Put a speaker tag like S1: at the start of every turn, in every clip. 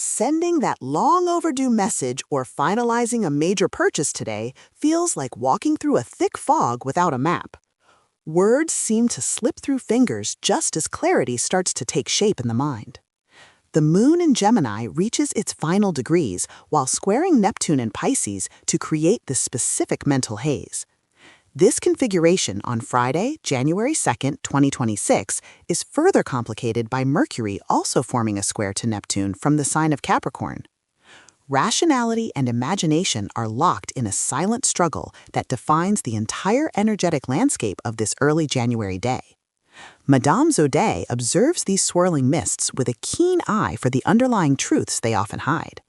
S1: Sending that long overdue message or finalizing a major purchase today feels like walking through a thick fog without a map. Words seem to slip through fingers just as clarity starts to take shape in the mind. The moon in Gemini reaches its final degrees while squaring Neptune in Pisces to create this specific mental haze. This configuration on Friday, January 2nd, 2026, is further complicated by Mercury also forming a square to Neptune from the sign of Capricorn. Rationality and imagination are locked in a silent struggle that defines the entire energetic landscape of this early January day. Madame Zodiac observes these swirling mists with a keen eye for the underlying truths they often hide.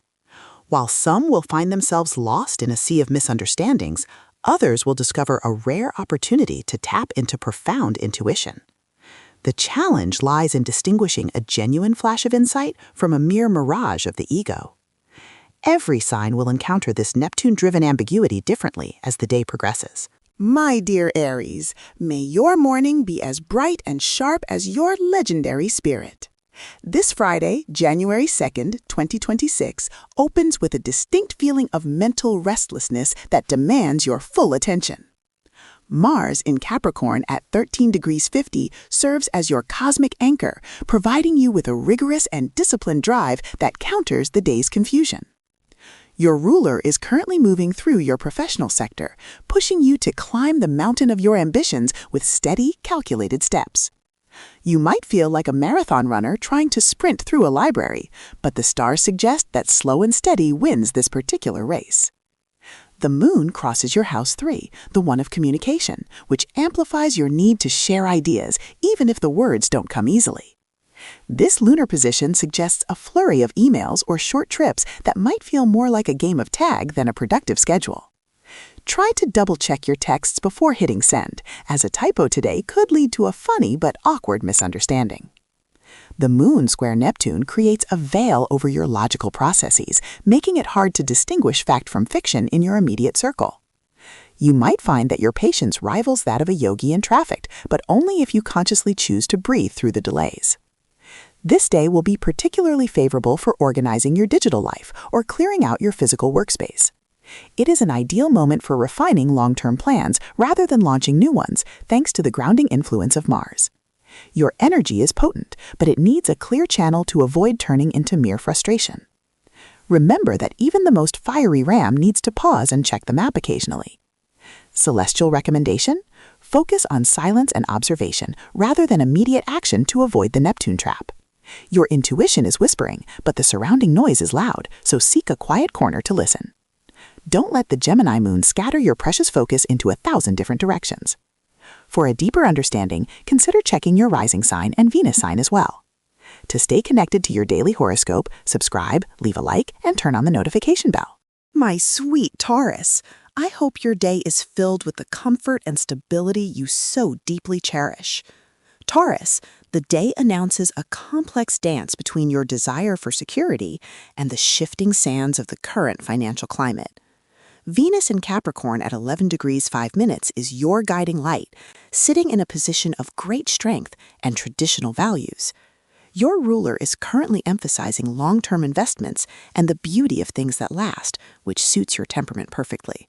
S1: While some will find themselves lost in a sea of misunderstandings, others will discover a rare opportunity to tap into profound intuition. The challenge lies in distinguishing a genuine flash of insight from a mere mirage of the ego. Every sign will encounter this Neptune-driven ambiguity differently as the day progresses.
S2: My dear Aries, may your morning be as bright and sharp as your legendary spirit. This Friday, January 2nd, 2026, opens with a distinct feeling of mental restlessness that demands your full attention. Mars in Capricorn at 13 degrees 50 serves as your cosmic anchor, providing you with a rigorous and disciplined drive that counters the day's confusion. Your ruler is currently moving through your professional sector, pushing you to climb the mountain of your ambitions with steady, calculated steps. You might feel like a marathon runner trying to sprint through a library, but the stars suggest that slow and steady wins this particular race. The moon crosses your house 3, the one of communication, which amplifies your need to share ideas, even if the words don't come easily. This lunar position suggests a flurry of emails or short trips that might feel more like a game of tag than a productive schedule. Try to double-check your texts before hitting send, as a typo today could lead to a funny but awkward misunderstanding. The moon square Neptune creates a veil over your logical processes, making it hard to distinguish fact from fiction in your immediate circle. You might find that your patience rivals that of a yogi in traffic, but only if you consciously choose to breathe through the delays. This day will be particularly favorable for organizing your digital life or clearing out your physical workspace. It is an ideal moment for refining long-term plans rather than launching new ones, thanks to the grounding influence of Mars. Your energy is potent, but it needs a clear channel to avoid turning into mere frustration. Remember that even the most fiery ram needs to pause and check the map occasionally. Celestial recommendation: focus on silence and observation rather than immediate action to avoid the Neptune trap. Your intuition is whispering, but the surrounding noise is loud, so seek a quiet corner to listen. Don't let the Gemini moon scatter your precious focus into 1,000 different directions. For a deeper understanding, consider checking your rising sign and Venus sign as well. To stay connected to your daily horoscope, subscribe, leave a like, and turn on the notification bell.
S1: My sweet Taurus, I hope your day is filled with the comfort and stability you so deeply cherish. Taurus, the day announces a complex dance between your desire for security and the shifting sands of the current financial climate. Venus in Capricorn at 11 degrees 5 minutes is your guiding light, sitting in a position of great strength and traditional values. Your ruler is currently emphasizing long-term investments and the beauty of things that last, which suits your temperament perfectly.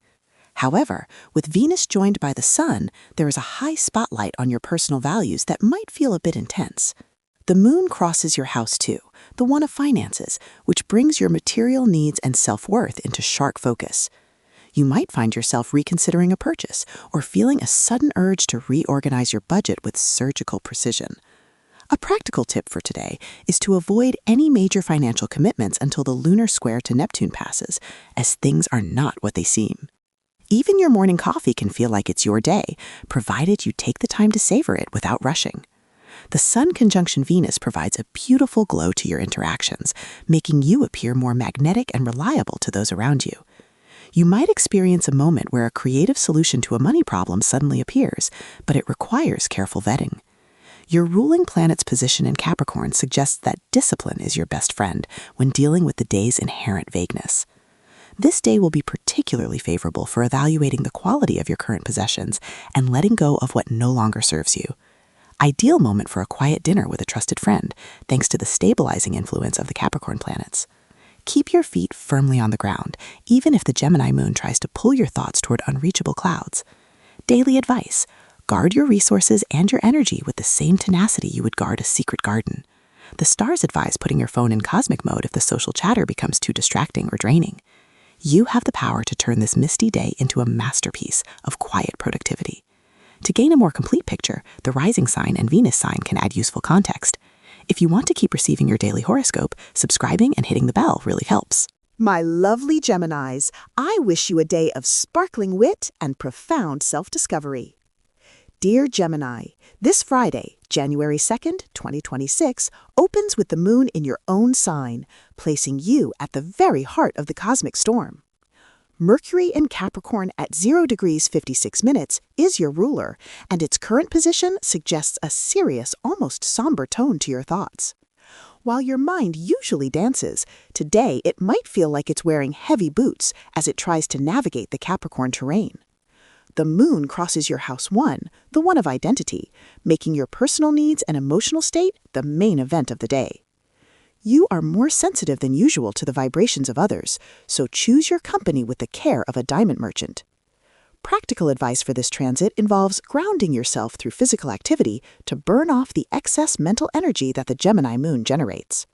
S1: However, with Venus joined by the Sun, there is a high spotlight on your personal values that might feel a bit intense. The moon crosses your house too, the one of finances, which brings your material needs and self-worth into sharp focus. You might find yourself reconsidering a purchase or feeling a sudden urge to reorganize your budget with surgical precision. A practical tip for today is to avoid any major financial commitments until the lunar square to Neptune passes, as things are not what they seem. Even your morning coffee can feel like it's your day, provided you take the time to savor it without rushing. The Sun conjunction Venus provides a beautiful glow to your interactions, making you appear more magnetic and reliable to those around you. You might experience a moment where a creative solution to a money problem suddenly appears, but it requires careful vetting. Your ruling planet's position in Capricorn suggests that discipline is your best friend when dealing with the day's inherent vagueness. This day will be particularly favorable for evaluating the quality of your current possessions and letting go of what no longer serves you. Ideal moment for a quiet dinner with a trusted friend, thanks to the stabilizing influence of the Capricorn planets. Keep your feet firmly on the ground, even if the Gemini moon tries to pull your thoughts toward unreachable clouds. Daily advice: guard your resources and your energy with the same tenacity you would guard a secret garden. The stars advise putting your phone in cosmic mode if the social chatter becomes too distracting or draining. You have the power to turn this misty day into a masterpiece of quiet productivity. To gain a more complete picture, the rising sign and Venus sign can add useful context. If you want to keep receiving your daily horoscope, subscribing and hitting the bell really helps.
S2: My lovely Geminis, I wish you a day of sparkling wit and profound self-discovery. Dear Gemini, this Friday, January 2nd, 2026, opens with the moon in your own sign, placing you at the very heart of the cosmic storm. Mercury in Capricorn at 0 degrees 56 minutes is your ruler, and its current position suggests a serious, almost somber tone to your thoughts. While your mind usually dances, today it might feel like it's wearing heavy boots as it tries to navigate the Capricorn terrain. The moon crosses your house 1, the one of identity, making your personal needs and emotional state the main event of the day. You are more sensitive than usual to the vibrations of others, so choose your company with the care of a diamond merchant. Practical advice for this transit involves grounding yourself through physical activity to burn off the excess mental energy that the Gemini moon generates.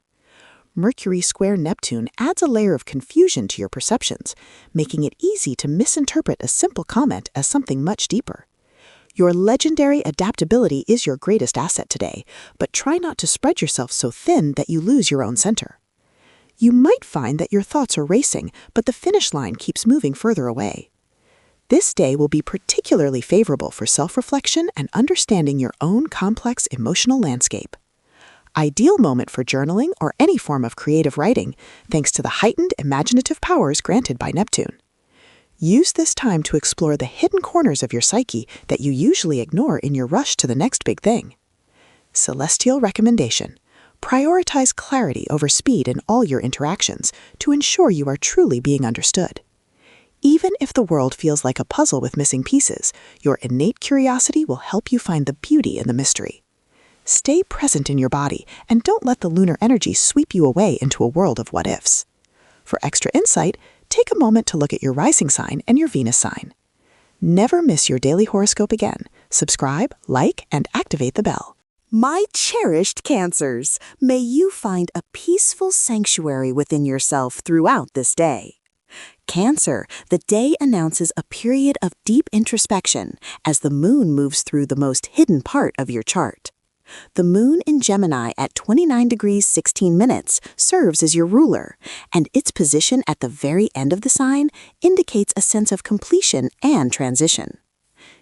S2: Mercury square Neptune adds a layer of confusion to your perceptions, making it easy to misinterpret a simple comment as something much deeper. Your legendary adaptability is your greatest asset today, but try not to spread yourself so thin that you lose your own center. You might find that your thoughts are racing, but the finish line keeps moving further away. This day will be particularly favorable for self-reflection and understanding your own complex emotional landscape. Ideal moment for journaling or any form of creative writing, thanks to the heightened imaginative powers granted by Neptune. Use this time to explore the hidden corners of your psyche that you usually ignore in your rush to the next big thing. Celestial recommendation: prioritize clarity over speed in all your interactions to ensure you are truly being understood. Even if the world feels like a puzzle with missing pieces, your innate curiosity will help you find the beauty in the mystery. Stay present in your body and don't let the lunar energy sweep you away into a world of what-ifs. For extra insight, take a moment to look at your rising sign and your Venus sign. Never miss your daily horoscope again. Subscribe, like, and activate the bell.
S1: My cherished Cancers, may you find a peaceful sanctuary within yourself throughout this day. Cancer, the day announces a period of deep introspection as the moon moves through the most hidden part of your chart. The moon in Gemini at 29 degrees 16 minutes serves as your ruler, and its position at the very end of the sign indicates a sense of completion and transition.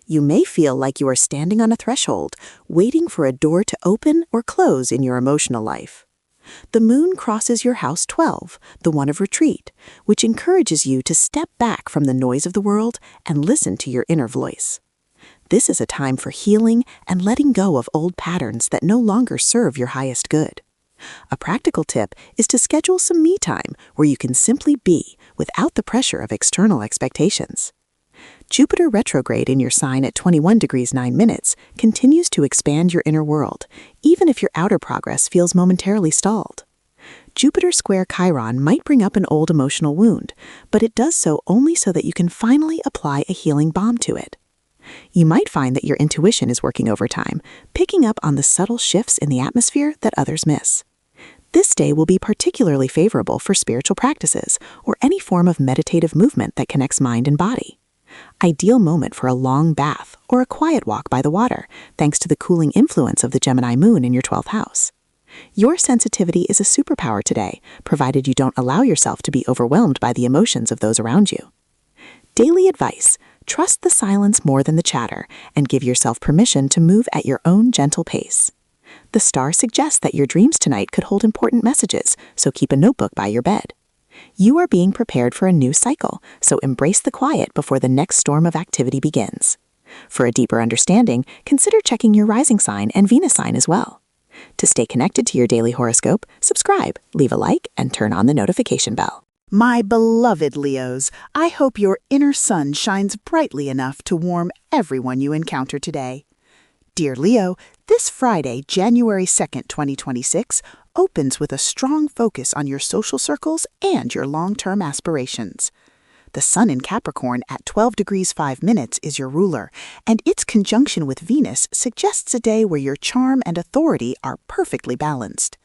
S1: You may feel like you are standing on a threshold, waiting for a door to open or close in your emotional life. The moon crosses your house 12, the one of retreat, which encourages you to step back from the noise of the world and listen to your inner voice. This is a time for healing and letting go of old patterns that no longer serve your highest good. A practical tip is to schedule some me time where you can simply be without the pressure of external expectations. Jupiter retrograde in your sign at 21 degrees 9 minutes continues to expand your inner world, even if your outer progress feels momentarily stalled. Jupiter square Chiron might bring up an old emotional wound, but it does so only so that you can finally apply a healing balm to it. You might find that your intuition is working overtime, picking up on the subtle shifts in the atmosphere that others miss. This day will be particularly favorable for spiritual practices or any form of meditative movement that connects mind and body. Ideal moment for a long bath or a quiet walk by the water, thanks to the cooling influence of the Gemini moon in your 12th house. Your sensitivity is a superpower today, provided you don't allow yourself to be overwhelmed by the emotions of those around you. Daily advice: trust the silence more than the chatter and give yourself permission to move at your own gentle pace. The star suggests that your dreams tonight could hold important messages, so keep a notebook by your bed. You are being prepared for a new cycle, so embrace the quiet before the next storm of activity begins. For a deeper understanding, consider checking your rising sign and Venus sign as well. To stay connected to your daily horoscope, subscribe, leave a like, and turn on the notification bell.
S2: My beloved Leos, I hope your inner sun shines brightly enough to warm everyone you encounter today. Dear Leo, this Friday, January 2nd, 2026, opens with a strong focus on your social circles and your long-term aspirations. The Sun in Capricorn at 12 degrees 5 minutes is your ruler, and its conjunction with Venus suggests a day where your charm and authority are perfectly balanced.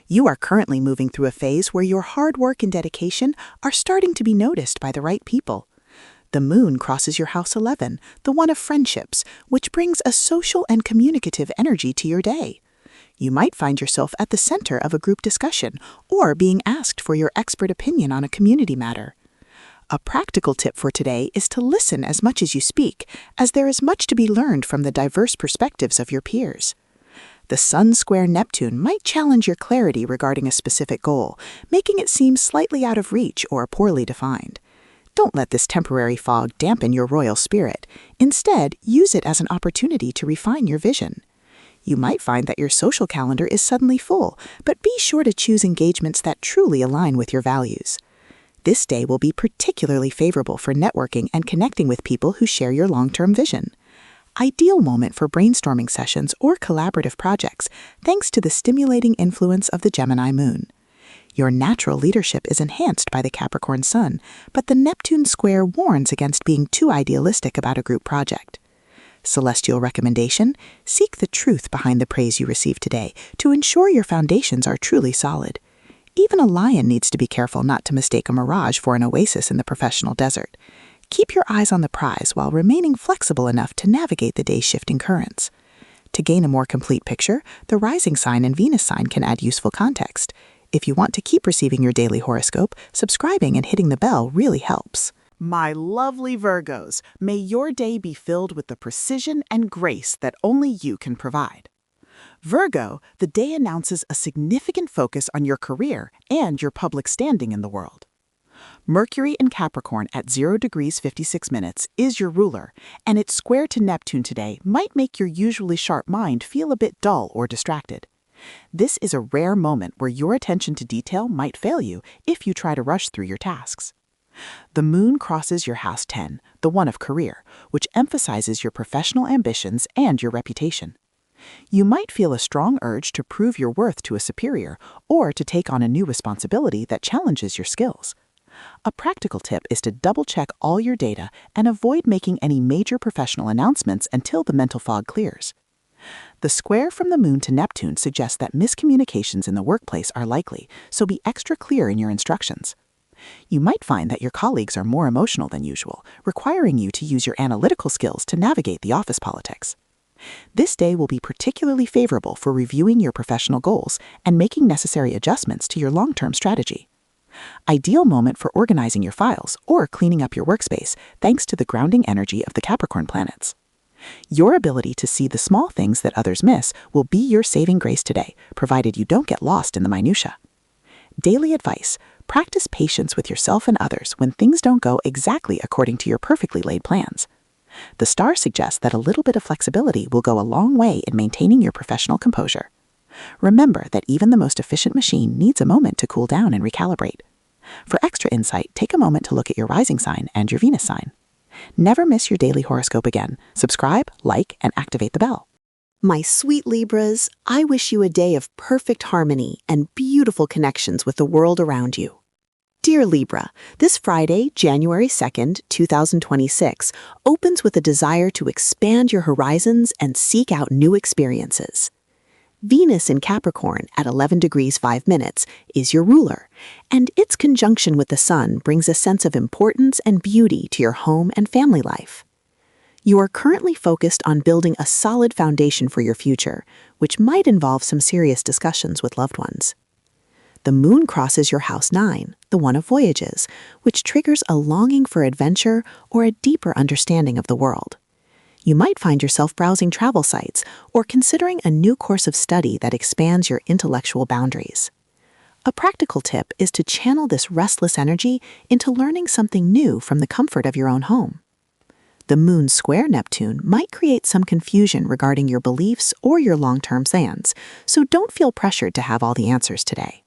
S2: You are currently moving through a phase where your hard work and dedication are starting to be noticed by the right people. The Moon crosses your house 11, the one of friendships, which brings a social and communicative energy to your day. You might find yourself at the center of a group discussion or being asked for your expert opinion on a community matter. A practical tip for today is to listen as much as you speak, as there is much to be learned from the diverse perspectives of your peers. The Sun square Neptune might challenge your clarity regarding a specific goal, making it seem slightly out of reach or poorly defined. Don't let this temporary fog dampen your royal spirit. Instead, use it as an opportunity to refine your vision. You might find that your social calendar is suddenly full, but be sure to choose engagements that truly align with your values. This day will be particularly favorable for networking and connecting with people who share your long-term vision. Ideal moment for brainstorming sessions or collaborative projects, thanks to the stimulating influence of the Gemini moon. Your natural leadership is enhanced by the Capricorn sun, but the Neptune square warns against being too idealistic about a group project. Celestial recommendation: seek the truth behind the praise you receive today to ensure your foundations are truly solid. Even a lion needs to be careful not to mistake a mirage for an oasis in the professional desert. Keep your eyes on the prize while remaining flexible enough to navigate the day's shifting currents. To gain a more complete picture, the rising sign and Venus sign can add useful context. If you want to keep receiving your daily horoscope, subscribing and hitting the bell really helps.
S1: My lovely Virgos, may your day be filled with the precision and grace that only you can provide. Virgo, the day announces a significant focus on your career and your public standing in the world. Mercury in Capricorn at 0 degrees 56 minutes is your ruler, and its square to Neptune today might make your usually sharp mind feel a bit dull or distracted. This is a rare moment where your attention to detail might fail you if you try to rush through your tasks. The Moon crosses your house 10, the one of career, which emphasizes your professional ambitions and your reputation. You might feel a strong urge to prove your worth to a superior or to take on a new responsibility that challenges your skills. A practical tip is to double-check all your data and avoid making any major professional announcements until the mental fog clears. The square from the Moon to Neptune suggests that miscommunications in the workplace are likely, so be extra clear in your instructions. You might find that your colleagues are more emotional than usual, requiring you to use your analytical skills to navigate the office politics. This day will be particularly favorable for reviewing your professional goals and making necessary adjustments to your long-term strategy. Ideal moment for organizing your files or cleaning up your workspace thanks to the grounding energy of the Capricorn planets. Your ability to see the small things that others miss will be your saving grace today, provided you don't get lost in the minutia. Daily advice: practice patience with yourself and others when things don't go exactly according to your perfectly laid plans. The star suggests that a little bit of flexibility will go a long way in maintaining your professional composure. Remember that even the most efficient machine needs a moment to cool down and recalibrate. For extra insight, take a moment to look at your rising sign and your Venus sign. Never miss your daily horoscope again. Subscribe, like, and activate the bell.
S3: My sweet Libras, I wish you a day of perfect harmony and beautiful connections with the world around you. Dear Libra, this Friday, January 2nd, 2026, opens with a desire to expand your horizons and seek out new experiences. Venus in Capricorn at 11 degrees 5 minutes is your ruler, and its conjunction with the Sun brings a sense of importance and beauty to your home and family life. You are currently focused on building a solid foundation for your future, which might involve some serious discussions with loved ones. The Moon crosses your house 9, the one of voyages, which triggers a longing for adventure or a deeper understanding of the world. You might find yourself browsing travel sites or considering a new course of study that expands your intellectual boundaries. A practical tip is to channel this restless energy into learning something new from the comfort of your own home. The Moon square Neptune might create some confusion regarding your beliefs or your long-term plans, so don't feel pressured to have all the answers today.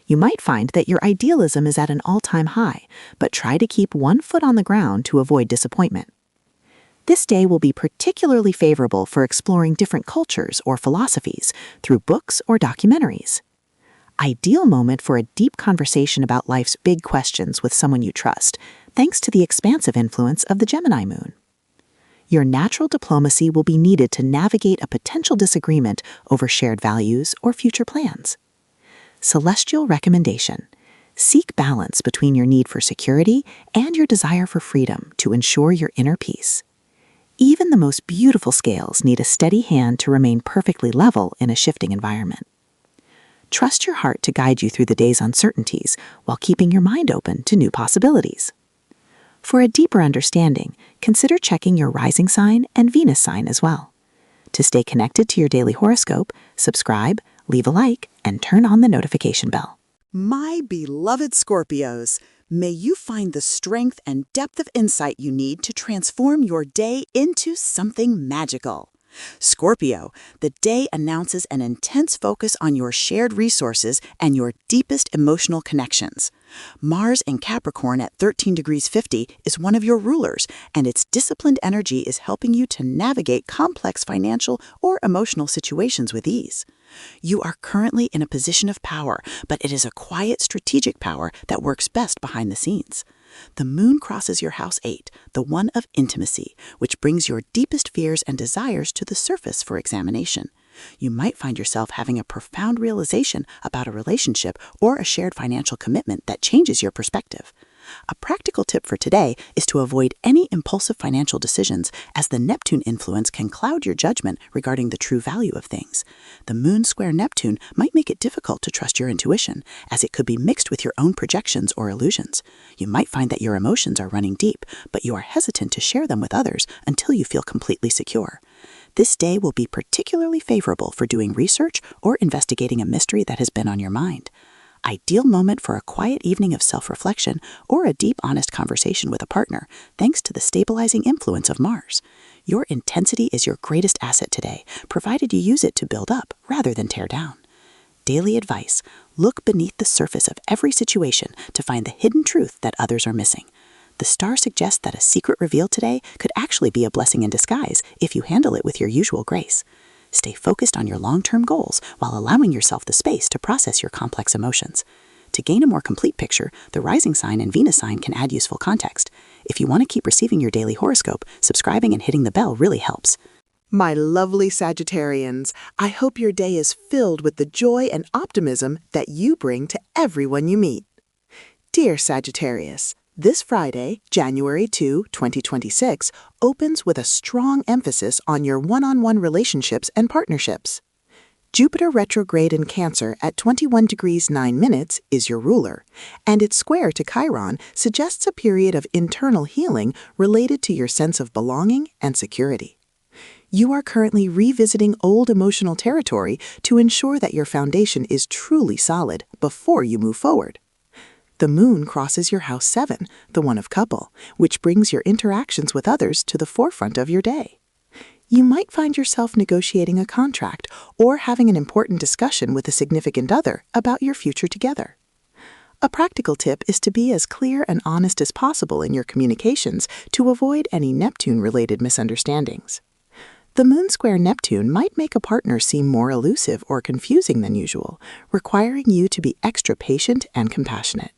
S3: You might find that your idealism is at an all-time high, but try to keep one foot on the ground to avoid disappointment. This day will be particularly favorable for exploring different cultures or philosophies through books or documentaries. Ideal moment for a deep conversation about life's big questions with someone you trust, thanks to the expansive influence of the Gemini moon. Your natural diplomacy will be needed to navigate a potential disagreement over shared values or future plans. Celestial recommendation: seek balance between your need for security and your desire for freedom to ensure your inner peace. Even the most beautiful scales need a steady hand to remain perfectly level in a shifting environment. Trust your heart to guide you through the day's uncertainties while keeping your mind open to new possibilities. For a deeper understanding, consider checking your rising sign and Venus sign as well. To stay connected to your daily horoscope, subscribe, leave a like, and turn on the notification bell.
S2: My beloved Scorpios, may you find the strength and depth of insight you need to transform your day into something magical. Scorpio, the day announces an intense focus on your shared resources and your deepest emotional connections. Mars in Capricorn at 13 degrees 50 is one of your rulers, and its disciplined energy is helping you to navigate complex financial or emotional situations with ease. You are currently in a position of power, but it is a quiet, strategic power that works best behind the scenes. The moon crosses your house 8, the one of intimacy, which brings your deepest fears and desires to the surface for examination. You might find yourself having a profound realization about a relationship or a shared financial commitment that changes your perspective. A practical tip for today is to avoid any impulsive financial decisions, as the Neptune influence can cloud your judgment regarding the true value of things. The moon square Neptune might make it difficult to trust your intuition, as it could be mixed with your own projections or illusions. You might find that your emotions are running deep, but you are hesitant to share them with others until you feel completely secure. This day will be particularly favorable for doing research or investigating a mystery that has been on your mind. Ideal moment for a quiet evening of self-reflection or a deep, honest conversation with a partner, thanks to the stabilizing influence of Mars. Your intensity is your greatest asset today, provided you use it to build up rather than tear down. Daily advice: look beneath the surface of every situation to find the hidden truth that others are missing. The star suggests that a secret revealed today could actually be a blessing in disguise if you handle it with your usual grace. Stay focused on your long-term goals while allowing yourself the space to process your complex emotions. To gain a more complete picture, the rising sign and Venus sign can add useful context. If you want to keep receiving your daily horoscope, subscribing and hitting the bell really helps.
S1: My lovely Sagittarians, I hope your day is filled with the joy and optimism that you bring to everyone you meet. Dear Sagittarius, this Friday, January 2, 2026, opens with a strong emphasis on your one-on-one relationships and partnerships. Jupiter retrograde in Cancer at 21 degrees 9 minutes is your ruler, and its square to Chiron suggests a period of internal healing related to your sense of belonging and security. You are currently revisiting old emotional territory to ensure that your foundation is truly solid before you move forward. The moon crosses your house 7, the one of couple, which brings your interactions with others to the forefront of your day. You might find yourself negotiating a contract or having an important discussion with a significant other about your future together. A practical tip is to be as clear and honest as possible in your communications to avoid any Neptune-related misunderstandings. The moon square Neptune might make a partner seem more elusive or confusing than usual, requiring you to be extra patient and compassionate.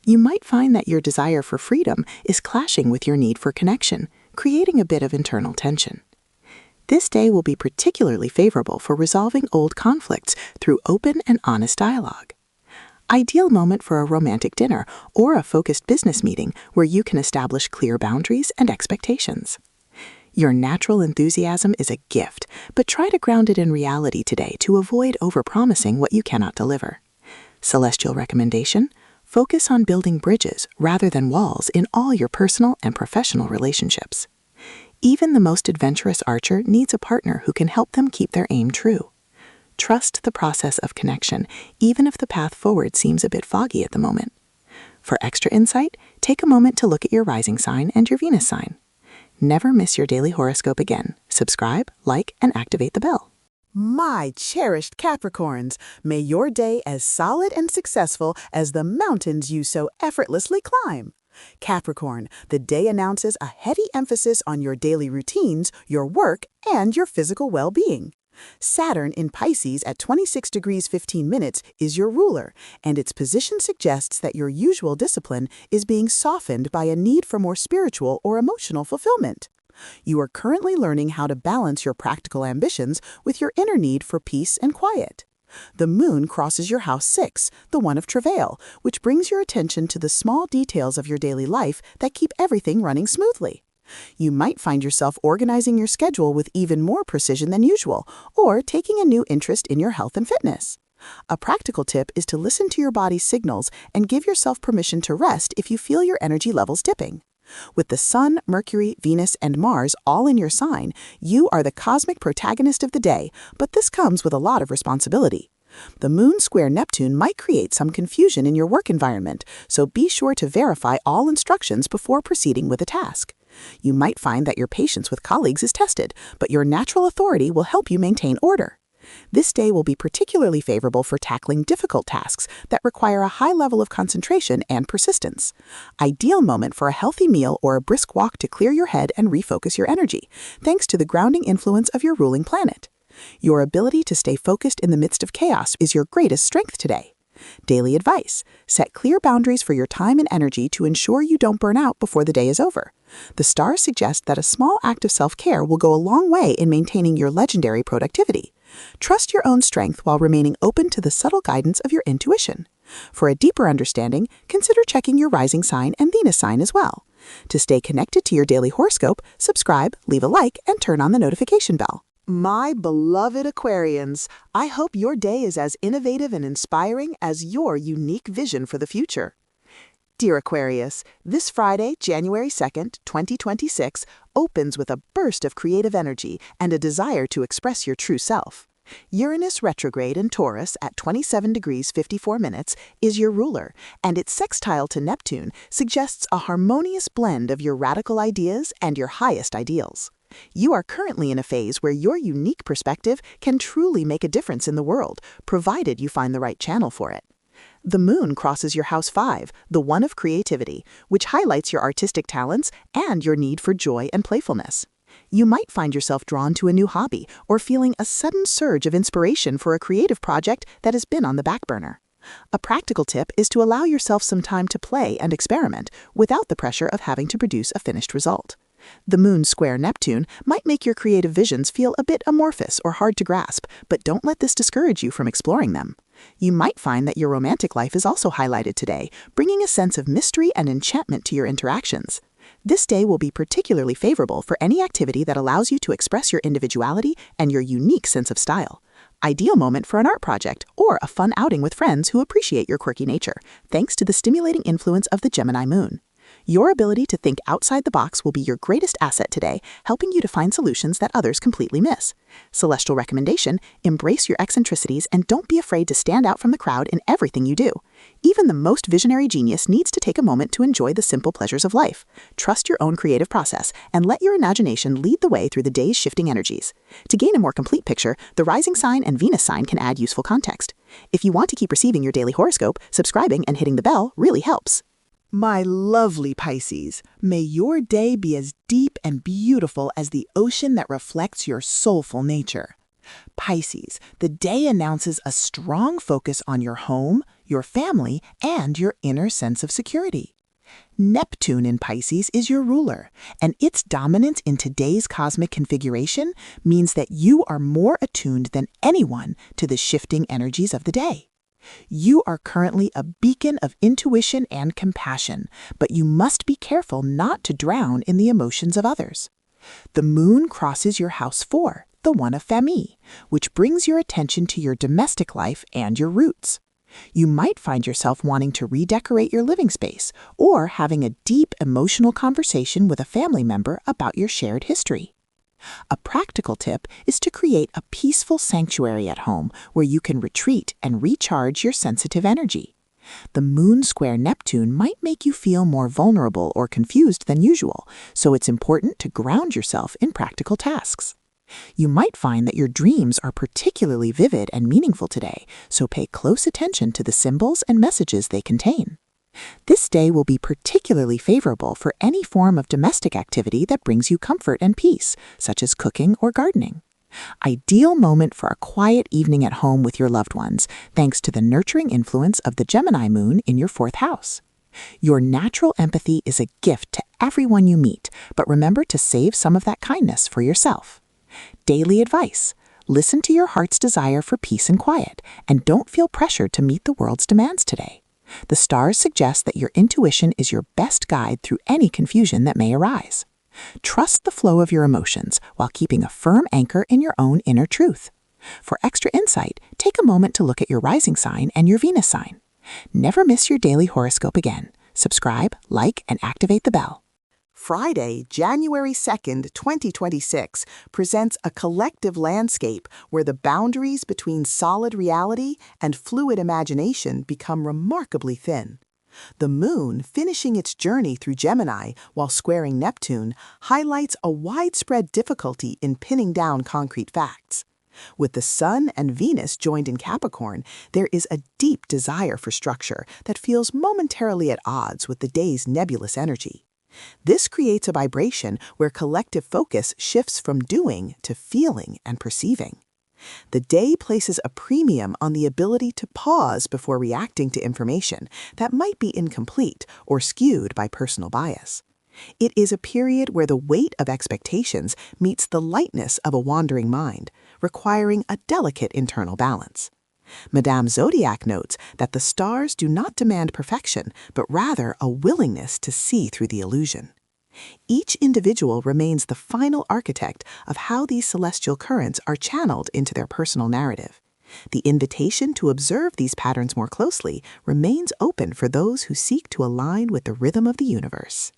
S1: You might find that your desire for freedom is clashing with your need for connection, creating a bit of internal tension. This day will be particularly favorable for resolving old conflicts through open and honest dialogue. Ideal moment for a romantic dinner or a focused business meeting where you can establish clear boundaries and expectations. Your natural enthusiasm is a gift, but try to ground it in reality today to avoid overpromising what you cannot deliver. Celestial recommendation: focus on building bridges rather than walls in all your personal and professional relationships. Even the most adventurous archer needs a partner who can help them keep their aim true. Trust the process of connection, even if the path forward seems a bit foggy at the moment. For extra insight, take a moment to look at your rising sign and your Venus sign. Never miss your daily horoscope again. Subscribe, like, and activate the bell.
S2: My cherished Capricorns, may your day as solid and successful as the mountains you so effortlessly climb. Capricorn, the day announces a heady emphasis on your daily routines, your work, and your physical well-being. Saturn in Pisces at 26 degrees 15 minutes is your ruler, and its position suggests that your usual discipline is being softened by a need for more spiritual or emotional fulfillment. You are currently learning how to balance your practical ambitions with your inner need for peace and quiet. The moon crosses your house 6, the one of travail, which brings your attention to the small details of your daily life that keep everything running smoothly. You might find yourself organizing your schedule with even more precision than usual, or taking a new interest in your health and fitness. A practical tip is to listen to your body's signals and give yourself permission to rest if you feel your energy levels dipping. With the Sun, Mercury, Venus, and Mars all in your sign, you are the cosmic protagonist of the day, but this comes with a lot of responsibility. The Moon square Neptune might create some confusion in your work environment, so be sure to verify all instructions before proceeding with a task. You might find that your patience with colleagues is tested, but your natural authority will help you maintain order. This day will be particularly favorable for tackling difficult tasks that require a high level of concentration and persistence. Ideal moment for a healthy meal or a brisk walk to clear your head and refocus your energy, thanks to the grounding influence of your ruling planet. Your ability to stay focused in the midst of chaos is your greatest strength today. Daily advice: set clear boundaries for your time and energy to ensure you don't burn out before the day is over. The stars suggest that a small act of self-care will go a long way in maintaining your legendary productivity. Trust your own strength while remaining open to the subtle guidance of your intuition. For a deeper understanding, consider checking your rising sign and Venus sign as well. To stay connected to your daily horoscope, subscribe, leave a like, and turn on the notification bell.
S1: My beloved Aquarians, I hope your day is as innovative and inspiring as your unique vision for the future. Dear Aquarius, this Friday, January 2nd, 2026, opens with a burst of creative energy and a desire to express your true self. Uranus retrograde in Taurus at 27 degrees 54 minutes is your ruler, and its sextile to Neptune suggests a harmonious blend of your radical ideas and your highest ideals. You are currently in a phase where your unique perspective can truly make a difference in the world, provided you find the right channel for it. The moon crosses your house 5, the one of creativity, which highlights your artistic talents and your need for joy and playfulness. You might find yourself drawn to a new hobby or feeling a sudden surge of inspiration for a creative project that has been on the back burner. A practical tip is to allow yourself some time to play and experiment without the pressure of having to produce a finished result. The moon square Neptune might make your creative visions feel a bit amorphous or hard to grasp, but don't let this discourage you from exploring them. You might find that your romantic life is also highlighted today, bringing a sense of mystery and enchantment to your interactions. This day will be particularly favorable for any activity that allows you to express your individuality and your unique sense of style. Ideal moment for an art project or a fun outing with friends who appreciate your quirky nature, thanks to the stimulating influence of the Gemini moon. Your ability to think outside the box will be your greatest asset today, helping you to find solutions that others completely miss. Celestial recommendation: embrace your eccentricities and don't be afraid to stand out from the crowd in everything you do. Even the most visionary genius needs to take a moment to enjoy the simple pleasures of life. Trust your own creative process and let your imagination lead the way through the day's shifting energies. To gain a more complete picture, the rising sign and Venus sign can add useful context. If you want to keep receiving your daily horoscope, subscribing and hitting the bell really helps.
S2: My lovely Pisces, may your day be as deep and beautiful as the ocean that reflects your soulful nature. Pisces, the day announces a strong focus on your home, your family, and your inner sense of security. Neptune in Pisces is your ruler, and its dominance in today's cosmic configuration means that you are more attuned than anyone to the shifting energies of the day. You are currently a beacon of intuition and compassion, but you must be careful not to drown in the emotions of others. The moon crosses your house 4, the one of famille, which brings your attention to your domestic life and your roots. You might find yourself wanting to redecorate your living space or having a deep emotional conversation with a family member about your shared history. A practical tip is to create a peaceful sanctuary at home where you can retreat and recharge your sensitive energy. The moon square Neptune might make you feel more vulnerable or confused than usual, so it's important to ground yourself in practical tasks. You might find that your dreams are particularly vivid and meaningful today, so pay close attention to the symbols and messages they contain. This day will be particularly favorable for any form of domestic activity that brings you comfort and peace, such as cooking or gardening. Ideal moment for a quiet evening at home with your loved ones, thanks to the nurturing influence of the Gemini moon in your 4th house. Your natural empathy is a gift to everyone you meet, but remember to save some of that kindness for yourself. Daily advice. Listen to your heart's desire for peace and quiet, and don't feel pressured to meet the world's demands today. The stars suggest that your intuition is your best guide through any confusion that may arise. Trust the flow of your emotions while keeping a firm anchor in your own inner truth. For extra insight, take a moment to look at your rising sign and your Venus sign. Never miss your daily horoscope again. Subscribe, like, and activate the bell.
S1: Friday, January 2nd, 2026, presents a collective landscape where the boundaries between solid reality and fluid imagination become remarkably thin. The moon, finishing its journey through Gemini while squaring Neptune, highlights a widespread difficulty in pinning down concrete facts. With the Sun and Venus joined in Capricorn, there is a deep desire for structure that feels momentarily at odds with the day's nebulous energy. This creates a vibration where collective focus shifts from doing to feeling and perceiving. The day places a premium on the ability to pause before reacting to information that might be incomplete or skewed by personal bias. It is a period where the weight of expectations meets the lightness of a wandering mind, requiring a delicate internal balance. Madame Zodiac notes that the stars do not demand perfection, but rather a willingness to see through the illusion. Each individual remains the final architect of how these celestial currents are channeled into their personal narrative. The invitation to observe these patterns more closely remains open for those who seek to align with the rhythm of the universe.